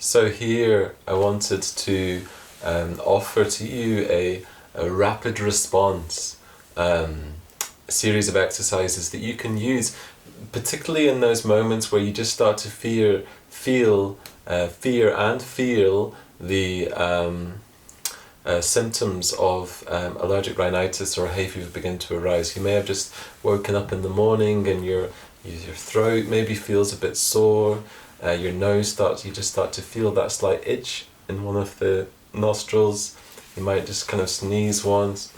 So here I wanted to offer to you a rapid response series of exercises that you can use, particularly in those moments where you just start to feel the symptoms of allergic rhinitis or hayfever begin to arise. You may have just woken up in the morning and your throat maybe feels a bit sore. Your nose you just start to feel that slight itch in one of the nostrils. You might just kind of sneeze once,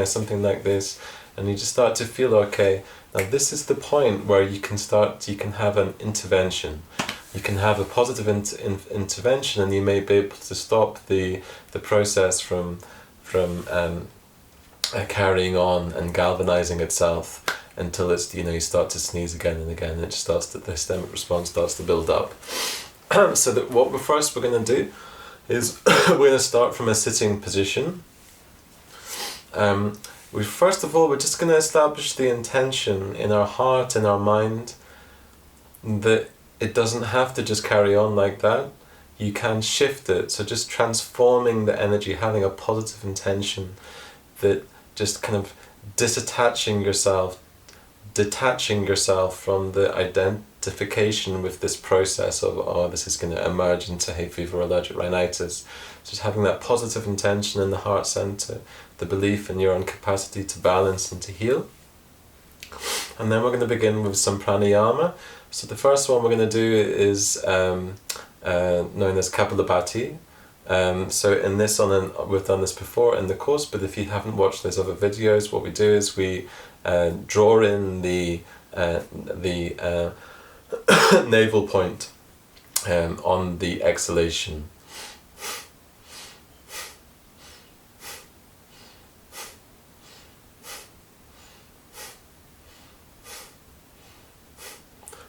something like this, and you just start to feel okay. Now this is the point where you can have an intervention. You can have a positive intervention, and you may be able to stop the process from carrying on and galvanizing itself until it's you start to sneeze again and again, and the systemic response starts to build up. So that what we're going to do is we're going to start from a sitting position. First of all, we're just going to establish the intention in our heart and our mind that it doesn't have to just carry on like that. You can shift it, so just transforming the energy, having a positive intention, that just kind of detaching yourself from the identification with this process of, this is going to emerge into hayfever or allergic rhinitis. Just having that positive intention in the heart center, the belief in your own capacity to balance and to heal. And then we're going to begin with some pranayama. So the first one we're going to do is known as Kapalabhati. So in this we've done this before in the course, but if you haven't watched those other videos, what we do is we draw in the navel point on the exhalation.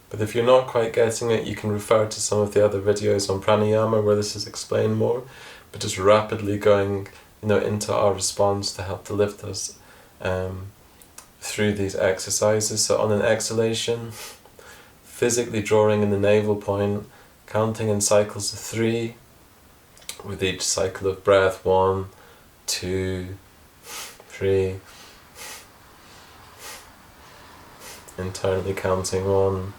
But if you're not quite getting it, you can refer to some of the other videos on pranayama where this is explained more. But just rapidly going, into our response to help to lift us through these exercises. So on an exhalation, physically drawing in the navel point, counting in cycles of 3, with each cycle of breath, 1, 2, 3. Internally counting 1.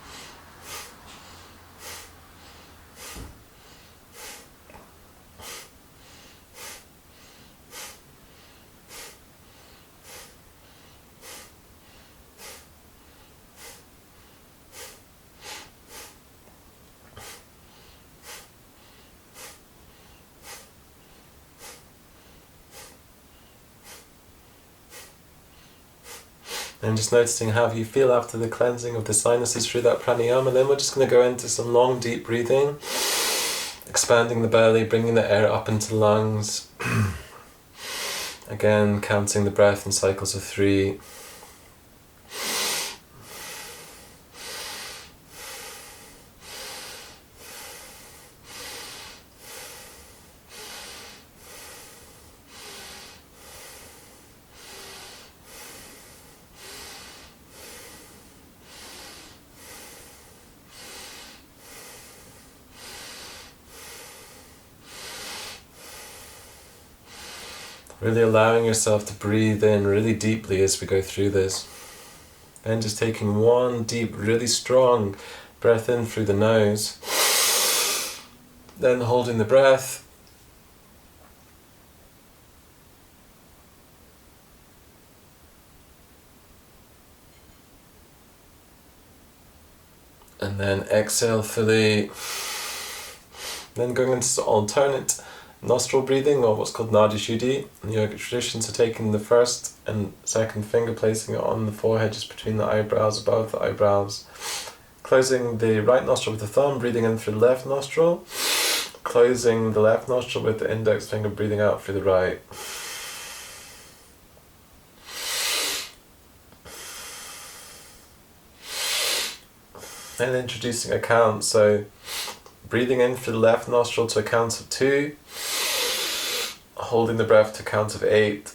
And just noticing how you feel after the cleansing of the sinuses through that pranayama. Then we're just going to go into some long, deep breathing, expanding the belly, bringing the air up into the lungs. Again, counting the breath in cycles of 3. Really allowing yourself to breathe in really deeply as we go through this. And just taking one deep, really strong breath in through the nose. Then holding the breath. And then exhale fully. Then going into alternate nostril breathing, or what's called Nadi Jyothi in the yogic tradition. So taking the first and second finger, placing it on the forehead, just between the eyebrows, above the eyebrows. Closing the right nostril with the thumb, breathing in through the left nostril. Closing the left nostril with the index finger, breathing out through the right. And introducing a count, so breathing in through the left nostril to a count of 2. Holding the breath to a count of 8.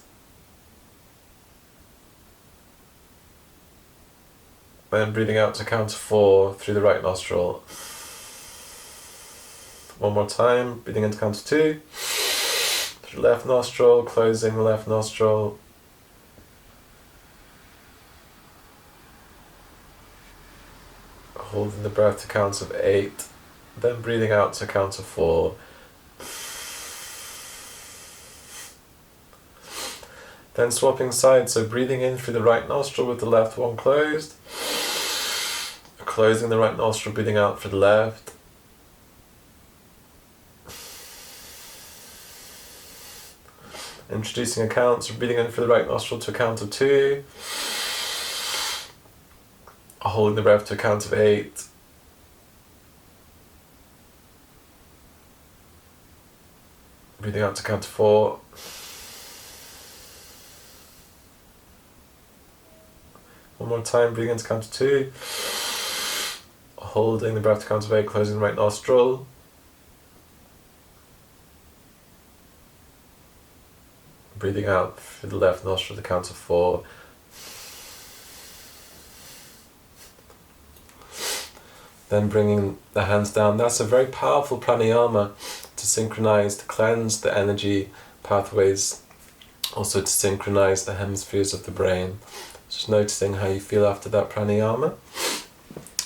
Then breathing out to a count of 4 through the right nostril. One more time, breathing into count of 2. Through the left nostril, closing the left nostril. Holding the breath to counts of 8. Then breathing out to count of 4. Then swapping sides, so breathing in through the right nostril with the left one closed. Closing the right nostril, breathing out for the left. Introducing a count, so breathing in through the right nostril to a count of 2. Holding the breath to a count of 8. Breathing out to count of 4. One more time, breathing into count of 2. Holding the breath to count of 8, closing the right nostril. Breathing out through the left nostril to count of 4. Then bringing the hands down. That's a very powerful pranayama to synchronize, to cleanse the energy pathways, also to synchronize the hemispheres of the brain. Just noticing how you feel after that pranayama.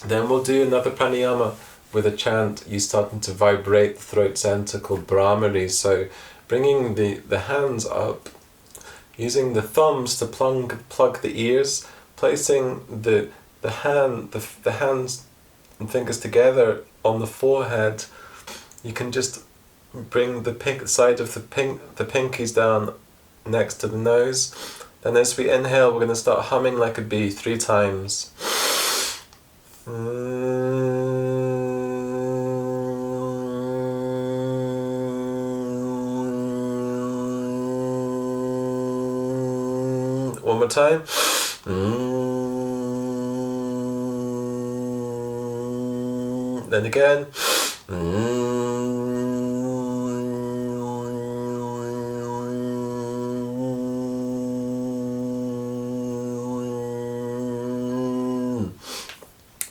Then we'll do another pranayama with a chant, you starting to vibrate the throat center called Brahmari. So bringing the hands up, using the thumbs to plug the ears, placing the hands and fingers together on the forehead. You can just bring the pink side of the pinkies down next to the nose. And as we inhale, we're going to start humming like a bee 3 times. One more time. Then again.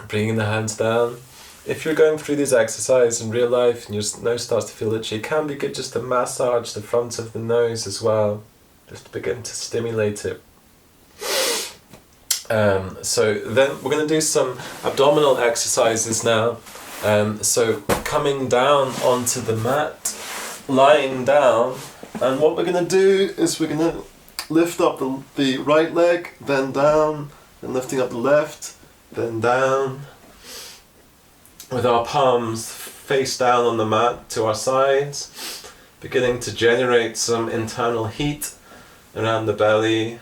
Bringing the hands down. If you're going through these exercises in real life and your nose starts to feel itchy, it can be good just to massage the front of the nose as well, just to begin to stimulate it. So then we're going to do some abdominal exercises now. So coming down onto the mat, lying down, and what we're going to do is we're going to lift up the right leg, then down, and lifting up the left, then down, with our palms face down on the mat to our sides, beginning to generate some internal heat around the belly,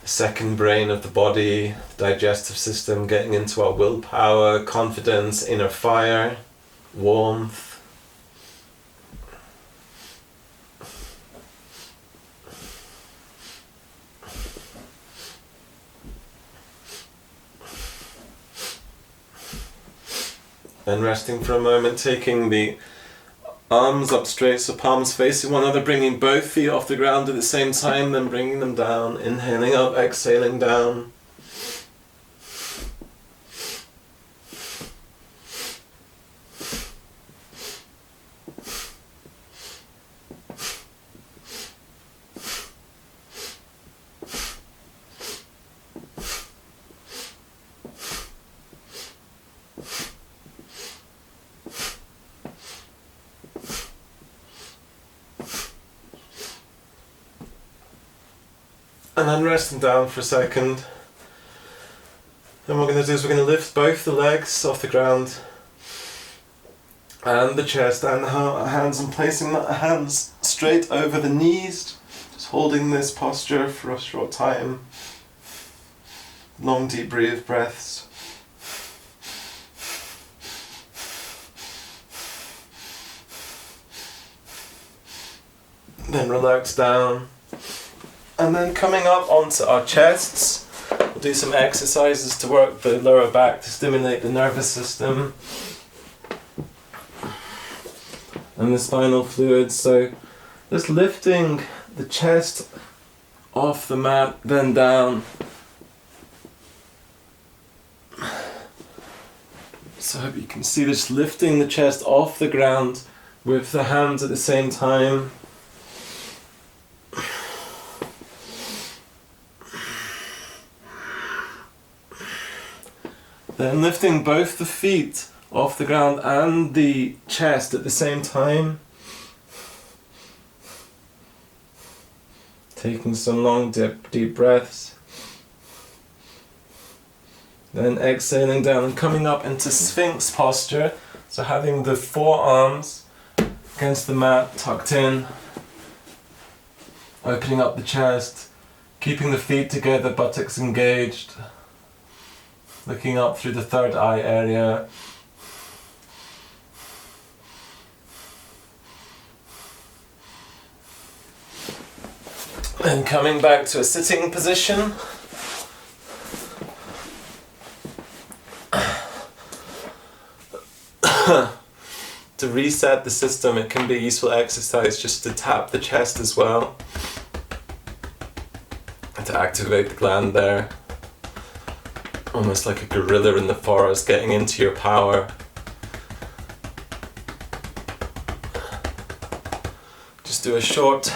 second brain of the body, digestive system, getting into our willpower, confidence, inner fire, warmth. Then resting for a moment, taking the arms up straight, so palms facing one another, bringing both feet off the ground at the same time, then bringing them down, inhaling up, exhaling down. And then resting down for a second. And what we're going to do is we're going to lift both the legs off the ground and the chest and the hands, and placing the hands straight over the knees. Just holding this posture for a short time. Long deep breaths. Then relax down. And then coming up onto our chests, we'll do some exercises to work the lower back to stimulate the nervous system and the spinal fluid. So just lifting the chest off the mat, then down. So I hope you can see this, lifting the chest off the ground with the hands at the same time. Then lifting both the feet off the ground and the chest at the same time. Taking some long deep breaths. Then exhaling down and coming up into Sphinx posture. So having the forearms against the mat, tucked in. Opening up the chest. Keeping the feet together, buttocks engaged. Looking up through the third eye area. Then coming back to a sitting position. To reset the system, it can be a useful exercise just to tap the chest as well. And to activate the gland there. Almost like a gorilla in the forest, getting into your power. Just do a short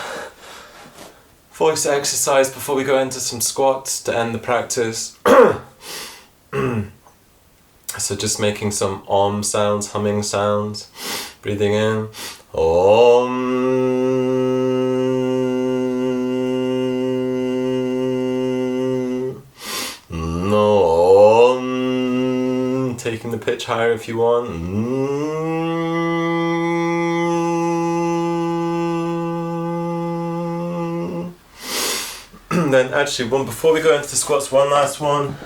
voice exercise before we go into some squats to end the practice. So just making some om sounds, humming sounds. Breathing in. Om. Taking the pitch higher if you want. Then actually, before we go into the squats, one last one.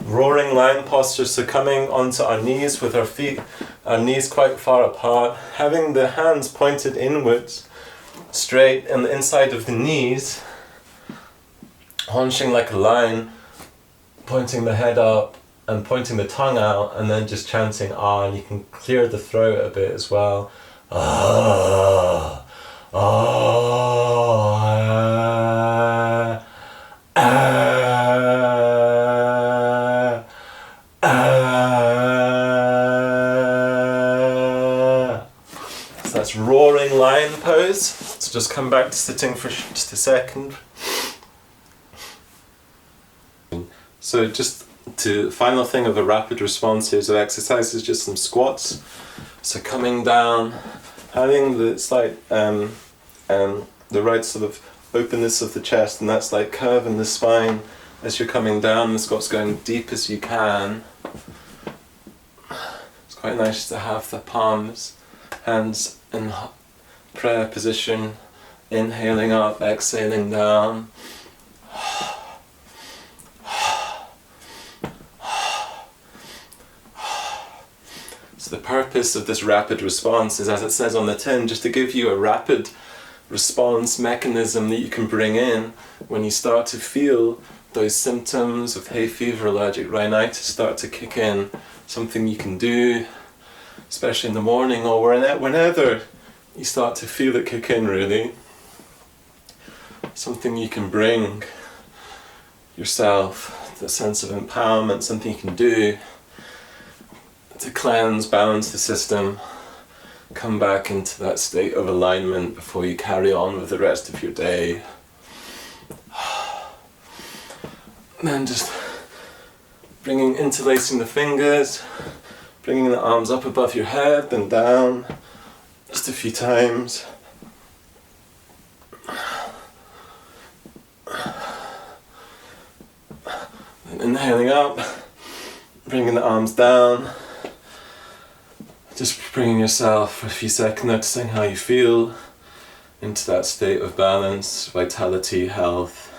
Roaring lion posture, so coming onto our knees with our knees quite far apart, having the hands pointed inwards, straight in the inside of the knees, haunching like a lion, pointing the head up, and pointing the tongue out, and then just chanting ah, and you can clear the throat a bit as well. Ah, ah, ah, ah. So that's roaring lion pose. So just come back to sitting for just a second. So just to final thing of a rapid response here, so exercise is just some squats. So coming down, having the slight the right sort of openness of the chest, and that's like curve in the spine as you're coming down. The squat's going deep as you can. It's quite nice to have the palms, hands in prayer position, inhaling up, exhaling down. So the purpose of this rapid response is, as it says on the tin, just to give you a rapid response mechanism that you can bring in when you start to feel those symptoms of hay fever, allergic rhinitis start to kick in. Something you can do, especially in the morning or whenever you start to feel it kick in, really. Something you can bring yourself, the sense of empowerment, something you can do to cleanse, balance the system, come back into that state of alignment before you carry on with the rest of your day. And then just interlacing the fingers, bringing the arms up above your head, then down, just a few times. And inhaling up, bringing the arms down. Just bringing yourself for a few seconds, noticing how you feel into that state of balance, vitality, health.